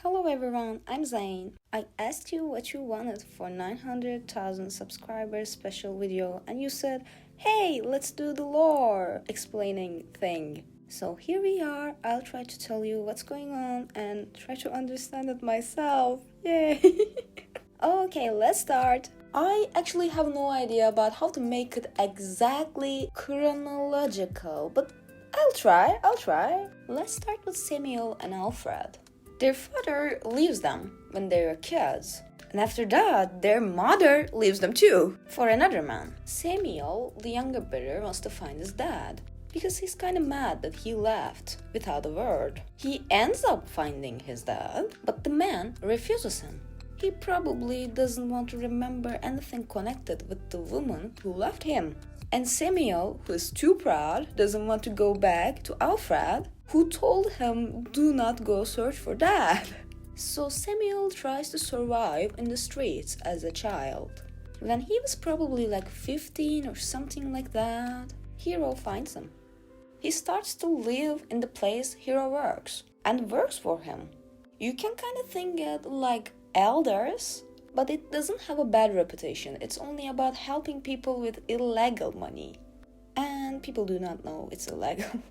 Hello everyone, I'm Zain. I asked you what you wanted for 900,000 subscribers special video and you said, hey, let's do the lore explaining thing. So here we are, I'll try to tell you what's going on and try to understand it myself. Yay! Okay, let's start. I actually have no idea about how to make it exactly chronological, but I'll try. Let's start with Samuel and Alfred. Their father leaves them when they were kids, and after that, their mother leaves them too for another man. Samuel, the younger brother, wants to find his dad because he's kinda mad that he left without a word. He ends up finding his dad, but the man refuses him. He probably doesn't want to remember anything connected with the woman who left him. And Samuel, who is too proud, doesn't want to go back to Alfred, who told him, do not go search for dad. So Samuel tries to survive in the streets as a child. When he was probably like 15 or something like that, Hero finds him. He starts to live in the place Hero works, and works for him. You can kind of think it like elders, but it doesn't have a bad reputation. It's only about helping people with illegal money. And people do not know it's illegal.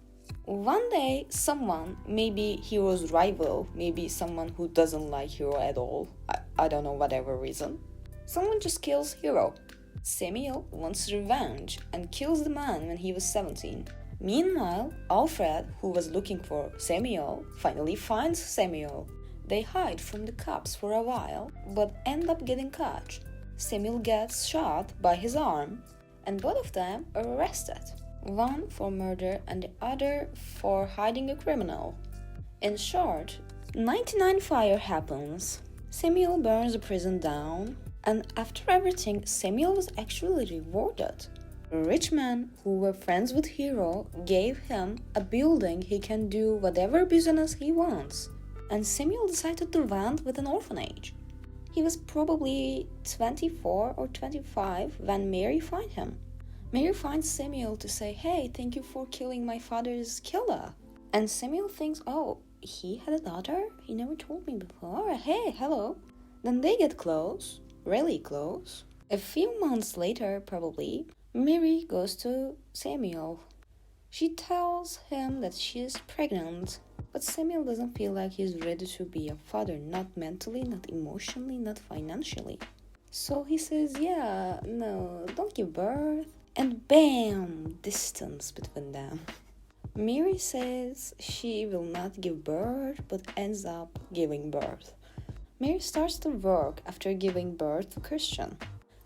One day, someone, maybe Hero's rival, maybe someone who doesn't like Hero at all, I don't know, whatever reason, someone just kills Hero. Samuel wants revenge and kills the man when he was 17. Meanwhile, Alfred, who was looking for Samuel, finally finds Samuel. They hide from the cops for a while, but end up getting caught. Samuel gets shot by his arm, and both of them are arrested. One for murder and the other for hiding a criminal. In short, 99 fire happens. Samuel burns the prison down, and after everything, Samuel was actually rewarded. Rich men who were friends with Hero gave him a building he can do whatever business he wants. And Samuel decided to land with an orphanage. He was probably 24 or 25 when Mary finds him. Mary finds Samuel to say, hey, thank you for killing my father's killer. And Samuel thinks, oh, he had a daughter? He never told me before. Hey, hello. Then they get close, really close. A few months later, probably, Mary goes to Samuel. She tells him that she is pregnant. But Samuel doesn't feel like he's ready to be a father, not mentally, not emotionally, not financially. So he says, yeah, no, don't give birth. And bam, distance between them. Mary says she will not give birth, but ends up giving birth. Mary starts to work after giving birth to Christian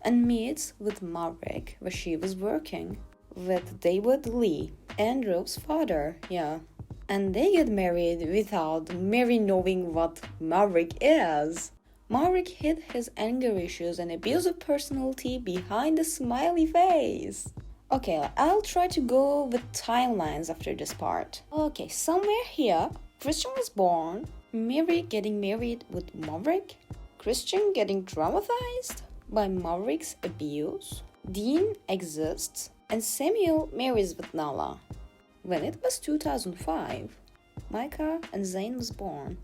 and meets with Maverick, where she was working with David Lee, Andrew's father, yeah. And they get married without Mary knowing what Maverick is. Maverick hid his anger issues and abusive personality behind a smiley face. Okay, I'll try to go with timelines after this part. Okay, somewhere here, Christian was born, Mary getting married with Maverick, Christian getting traumatized by Maverick's abuse, Dean exists, and Samuel marries with Nala. When it was 2005, Micah and Zane was born.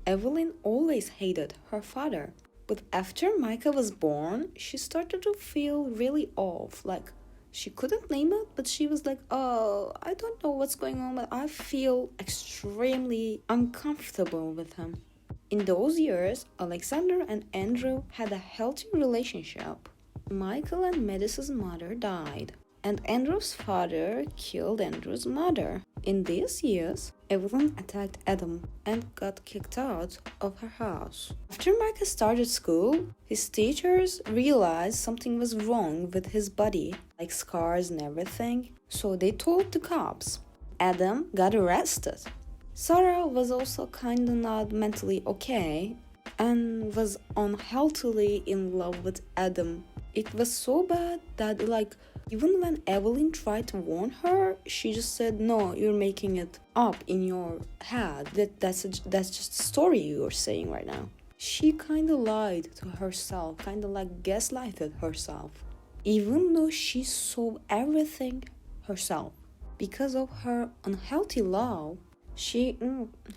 Evelyn always hated her father, but after Micah was born, she started to feel really off, like she couldn't name it, but she was like, oh, I don't know what's going on, but I feel extremely uncomfortable with him. In those years, Alexander and Andrew had a healthy relationship. Michael and Melissa's mother died, and Andrew's father killed Andrew's mother. In these years, Evelyn attacked Adam and got kicked out of her house. After Micah started school, his teachers realized something was wrong with his body, like scars and everything, so they told the cops. Adam got arrested. Sarah was also kinda not mentally okay and was unhealthily in love with Adam. It was so bad that even when Evelyn tried to warn her, she just said, no, you're making it up in your head. That's just a story you're saying right now. She kind of lied to herself, kind of like gaslighted herself. Even though she saw everything herself. Because of her unhealthy love, she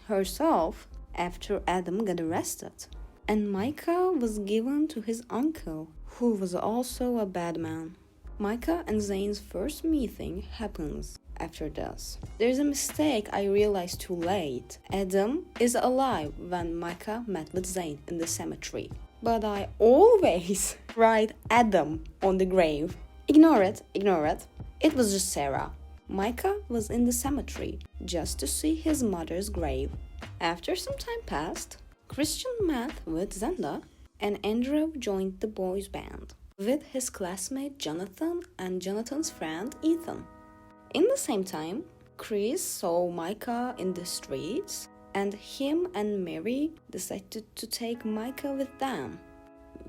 herself after Adam got arrested. And Micah was given to his uncle, who was also a bad man. Micah and Zane's first meeting happens after this. There's a mistake I realized too late. Adam is alive when Micah met with Zane in the cemetery. But I always write Adam on the grave. Ignore it. It was just Sarah. Micah was in the cemetery just to see his mother's grave. After some time passed, Christian met with Zenda, and Andrew joined the boys' band with his classmate Jonathan and Jonathan's friend Ethan. In the same time, Chris saw Micah in the streets, and him and Mary decided to take Micah with them,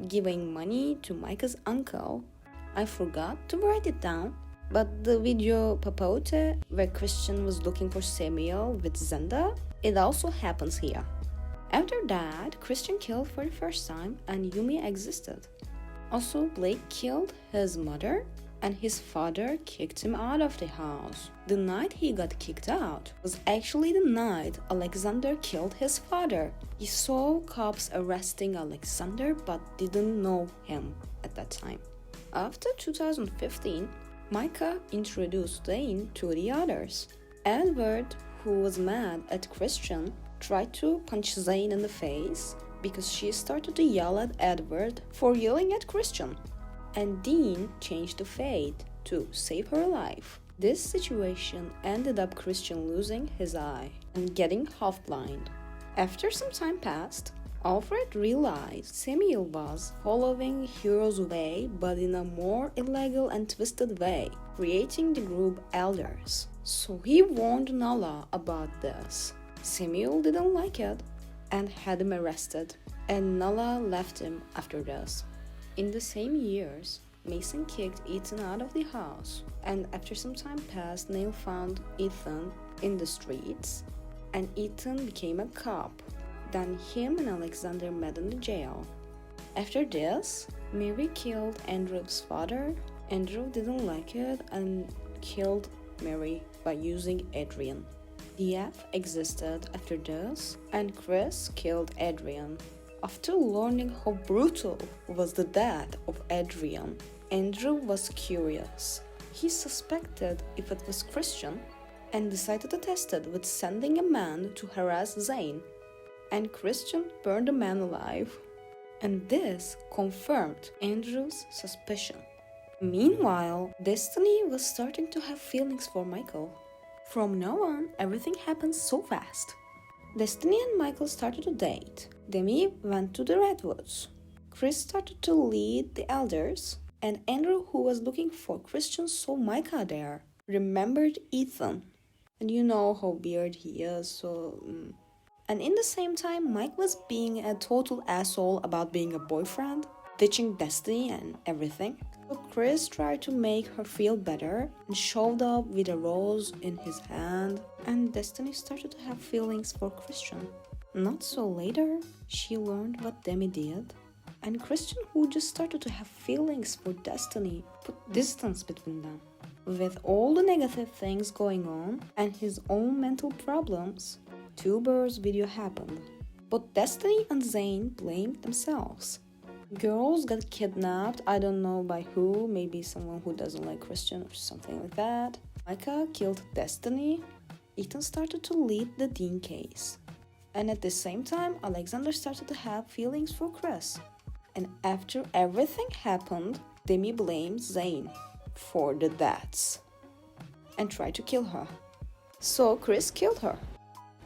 giving money to Micah's uncle. I forgot to write it down, but the video Papote, where Christian was looking for Samuel with Zenda, it also happens here. After that, Christian killed for the first time and Yumi existed. Also, Blake killed his mother and his father kicked him out of the house. The night he got kicked out was actually the night Alexander killed his father. He saw cops arresting Alexander but didn't know him at that time. After 2015, Micah introduced Zane to the others. Edward, who was mad at Christian, tried to punch Zane in the face because she started to yell at Edward for yelling at Christian. And Dean changed the fate to save her life. This situation ended up Christian losing his eye and getting half blind. After some time passed, Alfred realized Samuel was following Hero's way but in a more illegal and twisted way, creating the group Elders. So he warned Nala about this. Samuel didn't like it and had him arrested, and Nala left him after this. In the same years, Mason kicked Ethan out of the house, and after some time passed, Neil found Ethan in the streets, and Ethan became a cop. Then him and Alexander met in the jail. After this, Mary killed Andrew's father. Andrew didn't like it and killed Mary by using Adrian. DF existed after this, and Chris killed Adrian. After learning how brutal was the death of Adrian, Andrew was curious. He suspected if it was Christian and decided to test it with sending a man to harass Zane. And Christian burned the man alive. And this confirmed Andrew's suspicion. Meanwhile, Destiny was starting to have feelings for Michael. From now on, everything happened so fast. Destiny and Michael started to date. Demi went to the Redwoods. Chris started to lead the Elders, and Andrew, who was looking for Christian, saw Micah there, remembered Ethan. And you know how weird he is, so... And in the same time, Mike was being a total asshole about being a boyfriend, ditching Destiny and everything. So Chris tried to make her feel better and showed up with a rose in his hand, and Destiny started to have feelings for Christian. Not so later, she learned what Demi did, and Christian, who just started to have feelings for Destiny, put distance between them. With all the negative things going on and his own mental problems, Tuber's video happened. But Destiny and Zane blamed themselves. Girls got kidnapped, I don't know by who, maybe someone who doesn't like Christian or something like that. Micah killed Destiny. Ethan started to lead the Dean case. And at the same time, Alexander started to have feelings for Chris. And after everything happened, Demi blamed Zane for the deaths and tried to kill her. So Chris killed her.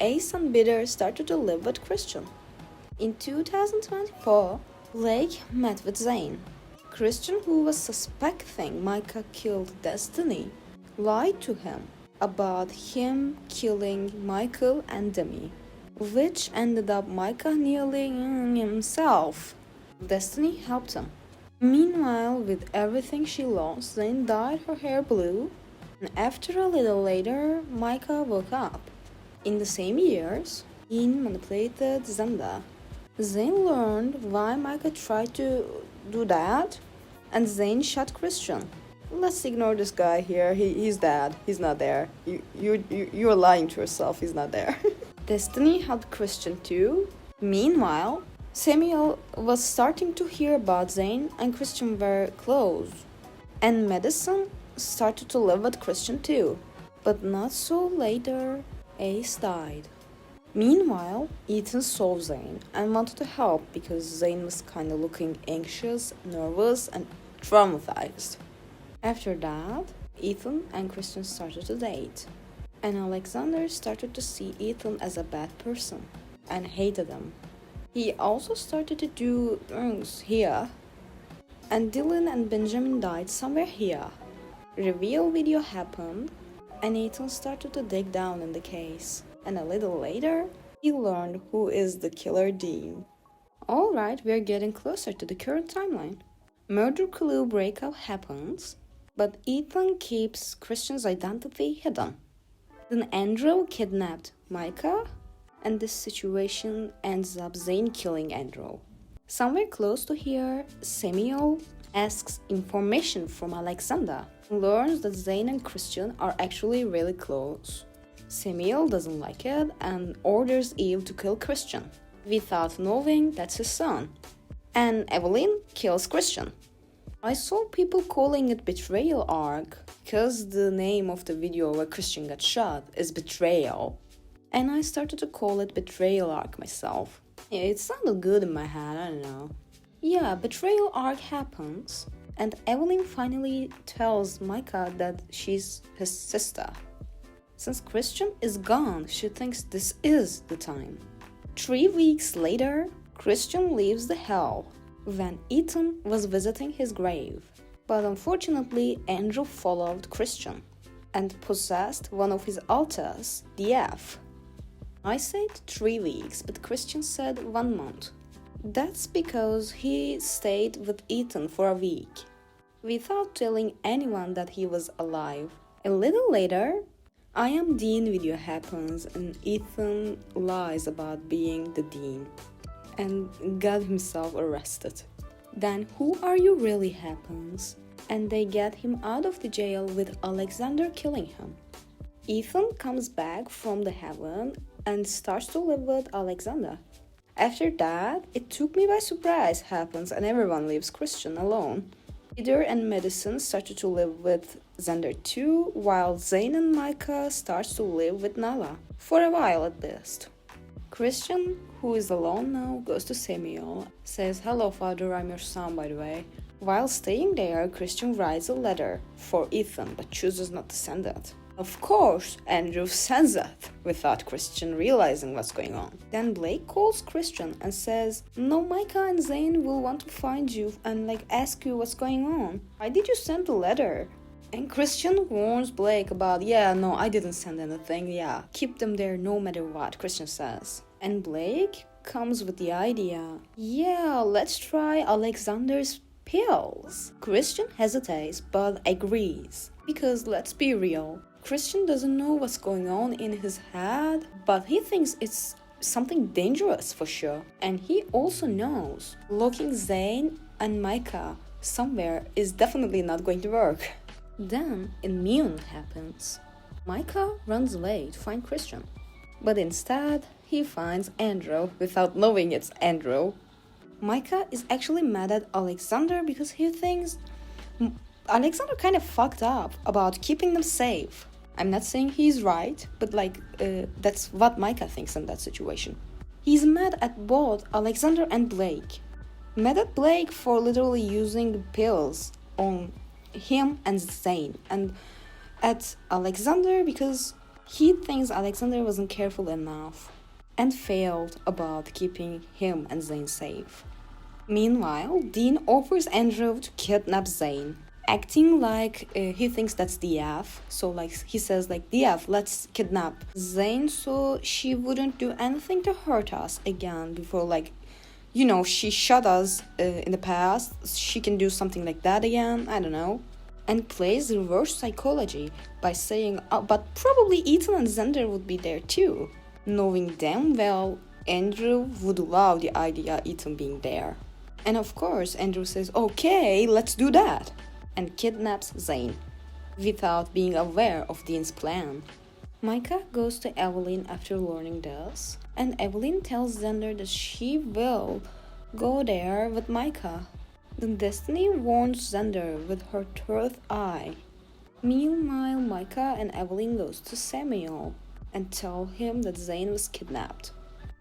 Ace and Bitter started to live with Christian. In 2024, Blake met with Zane. Christian, who was suspecting Micah killed Destiny, lied to him about him killing Michael and Demi, which ended up Micah nearly himself. Destiny helped him. Meanwhile, with everything she lost, Zane dyed her hair blue, and after a little later, Micah woke up. In the same years, Dean manipulated Zenda. Zane learned why Micah tried to do that, and Zane shot Christian. Let's ignore this guy here. He's dead. He's not there. You're lying to yourself. He's not there. Destiny helped Christian too. Meanwhile, Samuel was starting to hear about Zane and Christian were close. And Madison started to live with Christian too. But not so later, Ace died. Meanwhile, Ethan saw Zane and wanted to help because Zane was kinda looking anxious, nervous, and traumatized. After that, Ethan and Christian started to date. And Alexander started to see Ethan as a bad person and hated him. He also started to do things here. And Dylan and Benjamin died somewhere here. Reveal video happened, and Ethan started to dig down in the case. And a little later, he learned who is the killer Dean. Alright, we're getting closer to the current timeline. Murder clue breakup happens, but Ethan keeps Christian's identity hidden. Then Andrew kidnapped Micah, and this situation ends up Zane killing Andrew. Somewhere close to here, Samuel asks information from Alexander and learns that Zane and Christian are actually really close. Samuel doesn't like it and orders Eve to kill Christian, without knowing that's his son. And Evelyn kills Christian. I saw people calling it betrayal arc because the name of the video where Christian got shot is betrayal. And I started to call it betrayal arc myself. Yeah, it sounded good in my head, I don't know. Yeah, betrayal arc happens, and Evelyn finally tells Micah that she's his sister. Since Christian is gone, she thinks this is the time. 3 weeks later, Christian leaves the hell when Ethan was visiting his grave. But unfortunately, Andrew followed Christian and possessed one of his altars, the F. I said 3 weeks, but Christian said 1 month. That's because he stayed with Ethan for a week, without telling anyone that he was alive. A little later, I Am Dean video happens and Ethan lies about being the Dean and got himself arrested. Then Who Are You Really happens and they get him out of the jail with Alexander killing him. Ethan comes back from the heaven and starts to live with Alexander. After that, It Took Me by Surprise happens and everyone leaves Christian alone. Peter and Madison started to live with Xander too, while Zane and Micah starts to live with Nala, for a while at least. Christian, who is alone now, goes to Samuel, says, "Hello father, I'm your son by the way." While staying there, Christian writes a letter for Ethan but chooses not to send it. Of course, Andrew sends it, without Christian realizing what's going on. Then Blake calls Christian and says, "No, Micah and Zane will want to find you and ask you what's going on. Why did you send the letter?" And Christian warns Blake about, "Yeah, no, I didn't send anything, yeah, keep them there no matter what," Christian says. And Blake comes with the idea, "Yeah, let's try Alexander's pills." Christian hesitates but agrees, because let's be real, Christian doesn't know what's going on in his head, but he thinks it's something dangerous for sure. And he also knows locking Zane and Micah somewhere is definitely not going to work. Then immune happens. Micah runs away to find Christian, but instead he finds Andrew without knowing it's Andrew. Micah is actually mad at Alexander because he thinks Alexander kind of fucked up about keeping them safe. I'm not saying he's right, but that's what Micah thinks in that situation. He's mad at both Alexander and Blake. Mad at Blake for literally using pills on him and Zane, and at Alexander because he thinks Alexander wasn't careful enough and failed about keeping him and Zane safe. Meanwhile, Dean offers Andrew to kidnap Zane, acting like he thinks that's the F. So he says the F, let's kidnap Zane so she wouldn't do anything to hurt us again before she shot us in the past. She can do something like that again, I don't know. And plays reverse psychology by saying, but probably Ethan and Xander would be there too, knowing damn well Andrew would love the idea of Ethan being there. And of course, Andrew says, "Okay, let's do that," and kidnaps Zane, without being aware of Dean's plan. Micah goes to Evelyn after learning this, and Evelyn tells Xander that she will go there with Micah. Then Destiny warns Xander with her third eye. Meanwhile, Micah and Evelyn goes to Samuel and tell him that Zane was kidnapped.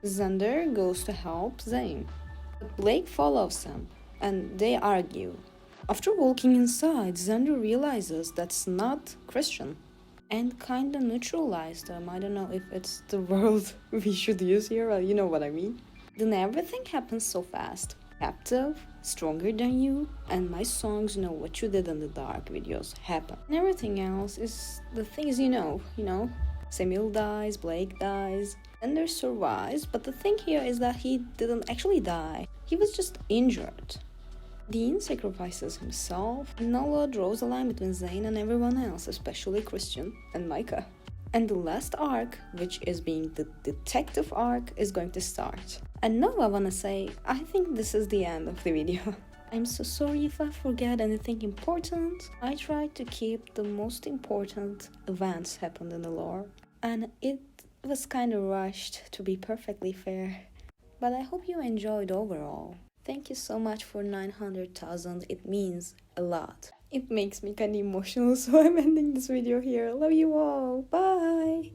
Xander goes to help Zane, but Blake follows him and they argue. After walking inside, Xander realizes that's not Christian and kinda neutralized them. I don't know if it's the word we should use here, or you know what I mean. Then everything happens so fast. Captive, Stronger Than You, and my songs Know What You Did in the Dark videos happen. And everything else is the things you know. Samuel dies, Blake dies, Xander survives, but the thing here is that he didn't actually die. He was just injured. Dean sacrifices himself, and Noah draws a line between Zane and everyone else, especially Christian and Micah. And the last arc, which is being the detective arc, is going to start. And now I wanna say, I think this is the end of the video. I'm so sorry if I forget anything important. I tried to keep the most important events happened in the lore. And it was kinda rushed, to be perfectly fair. But I hope you enjoyed overall. Thank you so much for 900,000, it means a lot. It makes me kinda emotional, so I'm ending this video here. Love you all, bye!